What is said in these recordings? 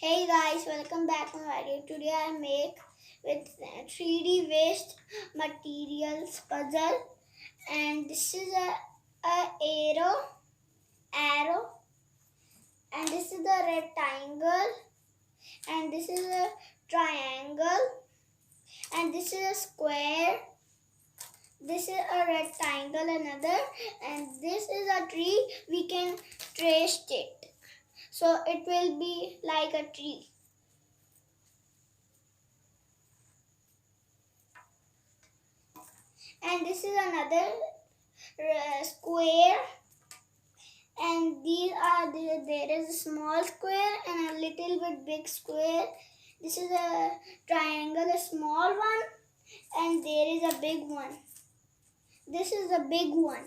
Hey guys, welcome back to my video. Today I make with 3D waste materials puzzle, and this is a arrow, and this is a rectangle, and this is a triangle, and this is a square. This is a rectangle, another, and this is a tree. We can trace it. So it will be like a tree. And this is another square. And these are there is a small square and a little bit big square. This is a triangle, a small one, and there is a big one. This is a big one.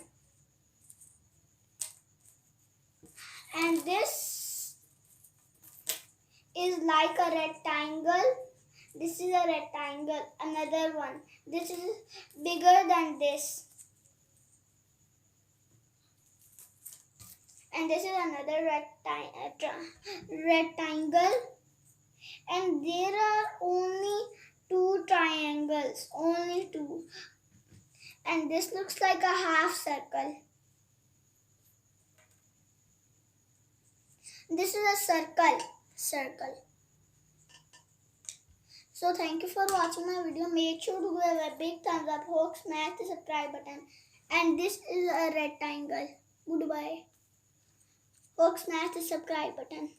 And this is like a rectangle. This is a rectangle, another one. This is bigger than this. And this is another rectangle. And there are only two triangles, only two. And this looks like a half circle. This is a circle. So thank you for watching my video. Make sure to give a big thumbs up. Smash the subscribe button. And this is a rectangle. Goodbye. Smash the subscribe button.